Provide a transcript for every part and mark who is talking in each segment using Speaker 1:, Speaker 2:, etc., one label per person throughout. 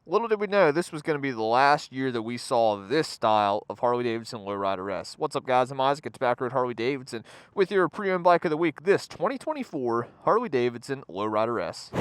Speaker 1: Little did we know this was going to be the last year that we saw this style of Harley-Davidson Low Rider S. What's up, guys? I'm Isaac at Tobacco Road Harley-Davidson with your pre-owned bike of the week, this 2024 Harley-Davidson Low Rider S.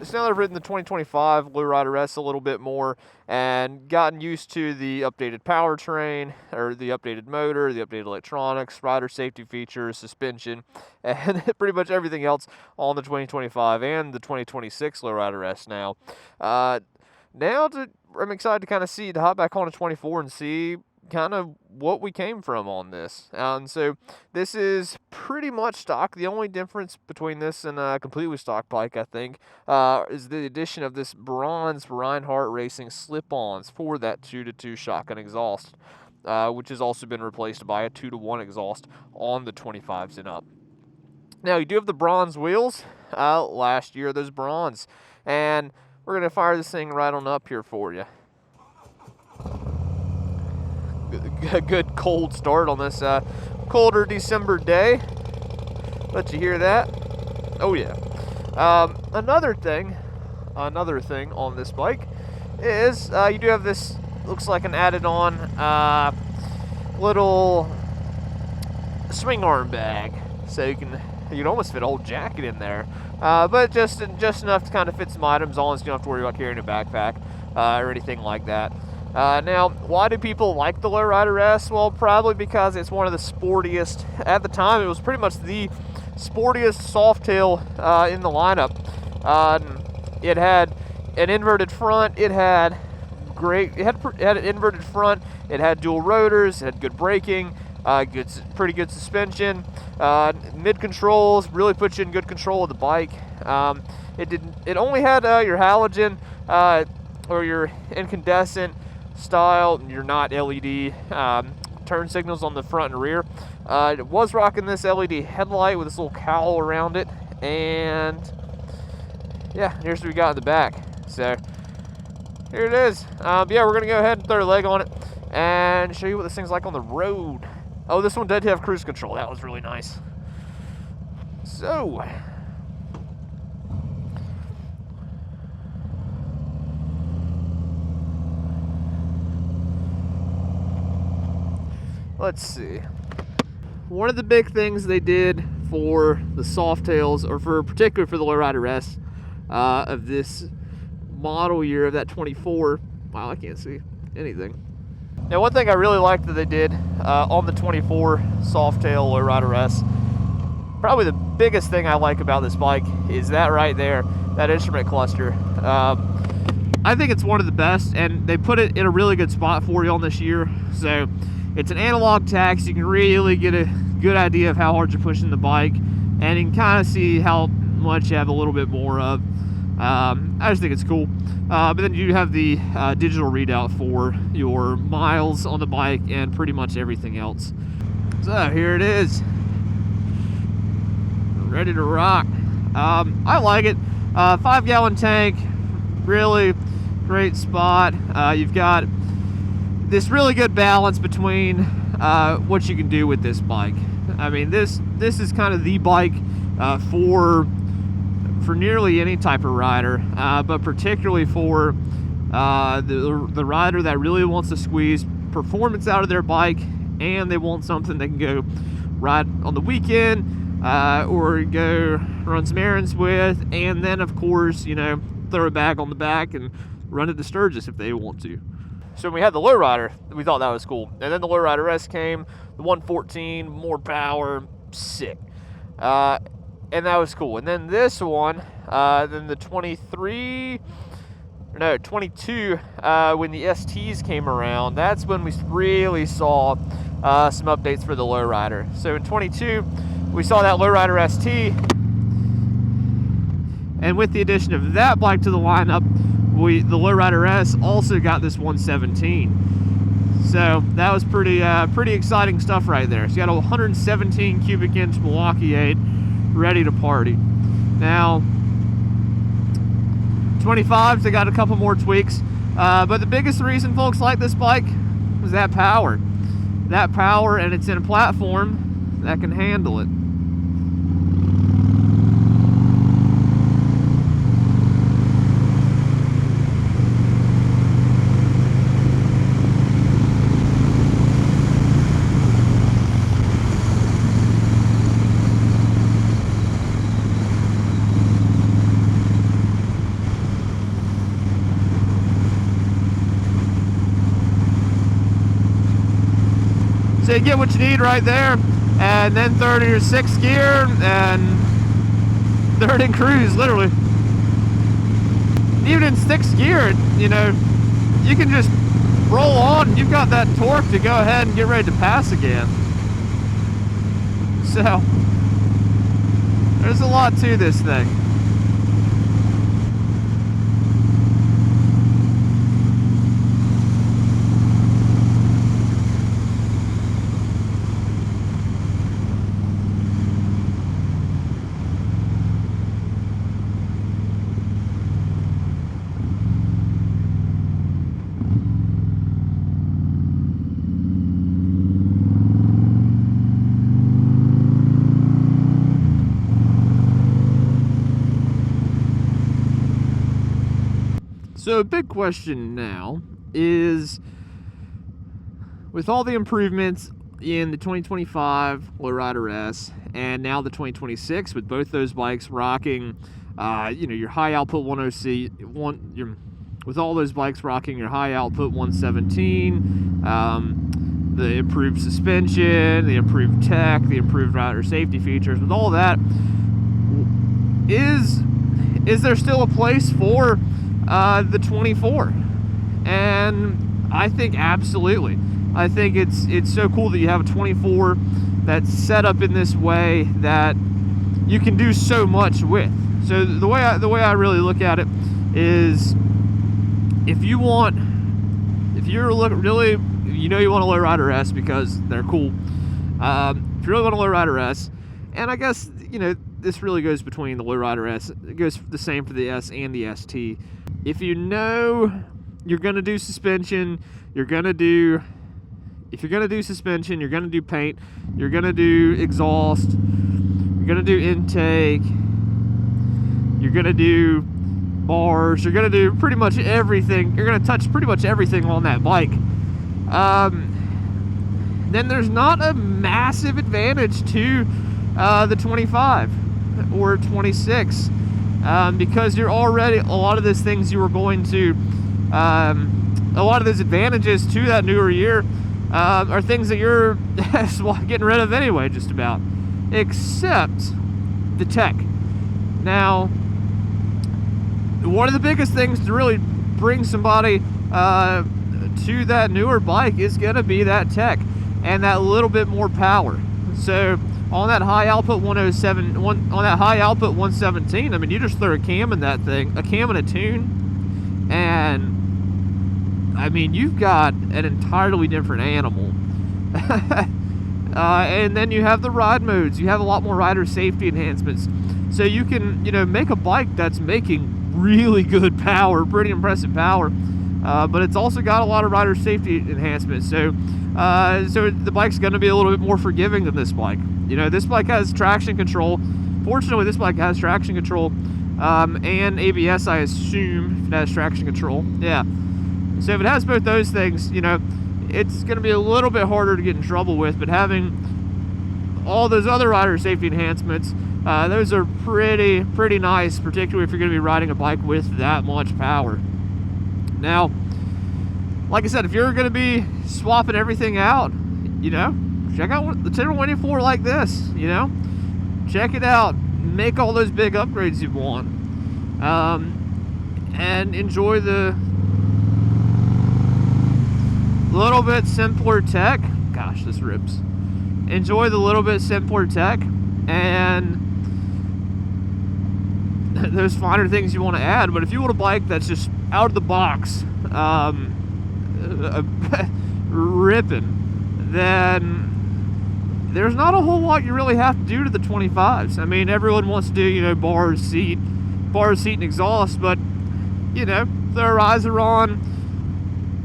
Speaker 1: So now that I've ridden the 2025 Low Rider S a little bit more and gotten used to the updated powertrain, or the updated motor, the updated electronics, rider safety features, suspension, and pretty much everything else on the 2025 and the 2026 Low Rider S now. I'm excited to kind of hop back on to 24 and see kind of what we came from on this. And so this is pretty much stock. The only difference between this and a completely stock bike, I think, is the addition of this bronze Reinhardt Racing slip-ons for that 2-2 shotgun exhaust, which has also been replaced by a 2-1 exhaust on the 25s and up. Now, you do have the bronze wheels. Last year, those bronze. And we're going to fire this thing right on up here for you. A good cold start on this colder December day. Let you hear that. Oh yeah. Another thing on this bike is you do have this, looks like an added on little swing arm bag, so you can almost fit a whole jacket in there, but just enough to kind of fit some items on, so you don't have to worry about carrying a backpack or anything like that. Now, why do people like the Low Rider S? Well, probably because it's one of the sportiest. At the time, it was pretty much the sportiest softail in the lineup. It had an inverted front. It had an inverted front. It had dual rotors. It had good braking. Pretty good suspension. Mid controls really put you in good control of the bike. It only had your halogen or your incandescent style, your not LED turn signals on the front and rear. It was rocking this LED headlight with this little cowl around it, and yeah, here's what we got in the back. So here it is. Yeah, we're gonna go ahead and throw a leg on it and show you what this thing's like on the road. Oh, this one did have cruise control. That was really nice. So let's see. One of the big things they did for the Softails, or particularly for the Low Rider S of this model year of that 24. Wow, I can't see anything. Now, one thing I really liked that they did on the 24 Softail Low Rider S, probably the biggest thing I like about this bike is that right there, that instrument cluster. I think it's one of the best, and they put it in a really good spot for you on this year. So it's an analog tach, so you can really get a good idea of how hard you're pushing the bike, and you can kind of see how much you have a little bit more of. I just think it's cool. But then you have the digital readout for your miles on the bike and pretty much everything else. So here it is, ready to rock. I like it. 5-gallon tank, really great spot. You've got this really good balance between what you can do with this bike. I mean, this is kind of the bike for nearly any type of rider, but particularly for the rider that really wants to squeeze performance out of their bike, and they want something they can go ride on the weekend or go run some errands with, and then of course, throw a bag on the back and run it to Sturgis if they want to. So when we had the Low Rider, we thought that was cool. And then the Low Rider S came, the 114, more power, sick. And that was cool. And then this one, then the 22, when the STs came around, that's when we really saw some updates for the Low Rider. So in 22, we saw that Low Rider ST. And with the addition of that bike to the lineup, the Low Rider S also got this 117. So that was pretty exciting stuff right there. So you got a 117 cubic inch Milwaukee 8 ready to party. Now 25s, they got a couple more tweaks, but the biggest reason folks like this bike was that power, and it's in a platform that can handle it. So you get what you need right there, and then throw it in your 6th gear and throw it in cruise, literally. Even in 6th gear, you know, you can just roll on. You've got that torque to go ahead and get ready to pass again. So there's a lot to this thing. So a big question now is, with all the improvements in the 2025 Low Rider S and now the 2026, with both those bikes rocking, you know, your high output 10C, with all those bikes rocking your high output 117, the improved suspension, the improved tech, the improved rider safety features, with all that, is there still a place for the 24? And I think absolutely. I think it's so cool that you have a 24 that's set up in this way that you can do so much with. So the way I really look at it is, if you're really, you know, you want a Low Rider S because they're cool. If you really want a Low Rider S, and I guess, you know, this really goes between the Low Rider S, it goes the same for the S and the ST. If you know you're gonna do suspension, if you're gonna do suspension, you're gonna do paint, you're gonna do exhaust, you're gonna do intake, you're gonna do bars, you're gonna do pretty much everything, you're gonna touch pretty much everything on that bike, then there's not a massive advantage to the 25 or 26, because you're already, a lot of those things you were going to, a lot of those advantages to that newer year are things that you're getting rid of anyway, just about, except the tech. Now, one of the biggest things to really bring somebody to that newer bike is going to be that tech and that little bit more power. So on that high output 117, I mean, you just throw a cam in that thing, a cam and a tune, and I mean, you've got an entirely different animal. And then you have the ride modes, you have a lot more rider safety enhancements, so you can, you know, make a bike that's making really good power, pretty impressive power, but it's also got a lot of rider safety enhancements. So the bike's going to be a little bit more forgiving than this bike. You know, this bike has traction control. Fortunately, this bike has traction control and ABS, I assume, if it has traction control. Yeah. So if it has both those things, you know, it's going to be a little bit harder to get in trouble with. But having all those other rider safety enhancements, those are pretty nice, particularly if you're going to be riding a bike with that much power. Now, like I said, if you're going to be swapping everything out, you know, check out the 124 like this, you know, check it out, make all those big upgrades you want, and enjoy the little bit simpler tech. Gosh, this rips. Enjoy the little bit simpler tech and those finer things you want to add. But if you want a bike that's just out of the box, ripping, then there's not a whole lot you really have to do to the 25s. I mean, everyone wants to do, you know, bars, seat, and exhaust, but, you know, throw a riser on.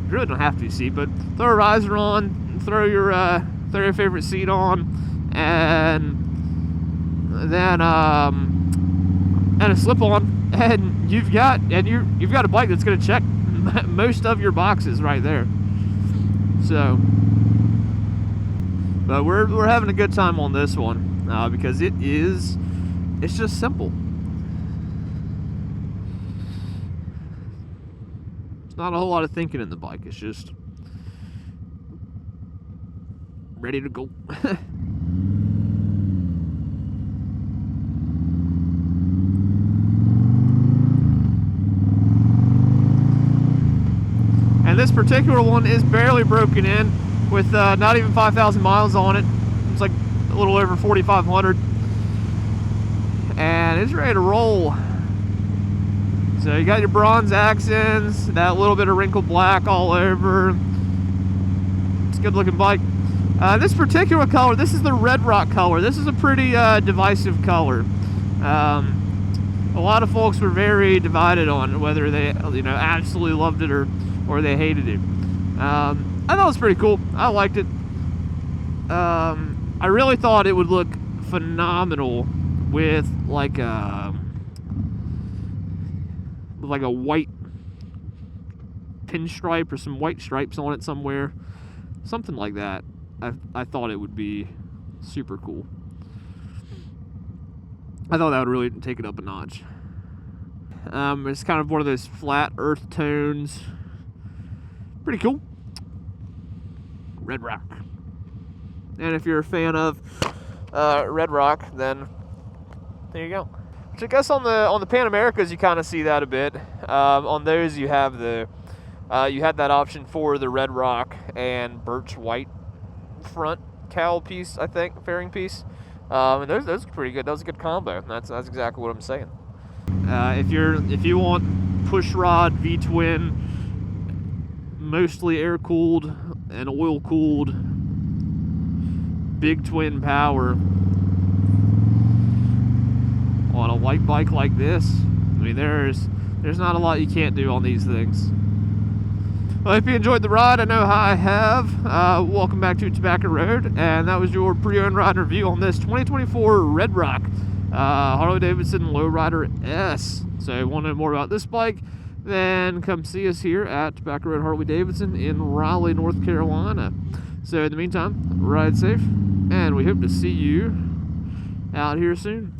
Speaker 1: You really don't have to do seat, but throw a riser on, throw your favorite seat on, and then and a slip on, and you've got a bike that's going to check most of your boxes right there. So, but we're having a good time on this one because it's just simple. It's not a whole lot of thinking in the bike. It's just ready to go. And this particular one is barely broken in with not even 5,000 miles on it. It's like a little over 4,500. And it's ready to roll. So you got your bronze accents, that little bit of wrinkled black all over. It's a good looking bike. This particular color, this is the Red Rock color. This is a pretty divisive color. A lot of folks were very divided on whether they, absolutely loved it or they hated it. I thought it was pretty cool. I liked it. I really thought it would look phenomenal with like a white pinstripe or some white stripes on it somewhere, something like that. I thought it would be super cool. I thought that would really take it up a notch. It's kind of one of those flat earth tones. Pretty cool. Red Rock. And if you're a fan of Red Rock, then there you go. Which I guess on the Pan Americas you kind of see that a bit. On those you have you had that option for the Red Rock and birch white front cowl piece, I think, fairing piece. And those are pretty good. That was a good combo. That's exactly what I'm saying. If you want push rod V-twin, mostly air cooled and oil cooled, big twin power on a light bike like this, I mean, there's not a lot you can't do on these things. Well, if you enjoyed the ride, I know how I have. Welcome back to Tobacco Road, and that was your pre-owned ride review on this 2024 Red Rock Harley-Davidson Low Rider S. So if you want to know more about this bike, then come see us here at Tobacco Road Harley-Davidson in Raleigh, North Carolina. So in the meantime, ride safe, and we hope to see you out here soon.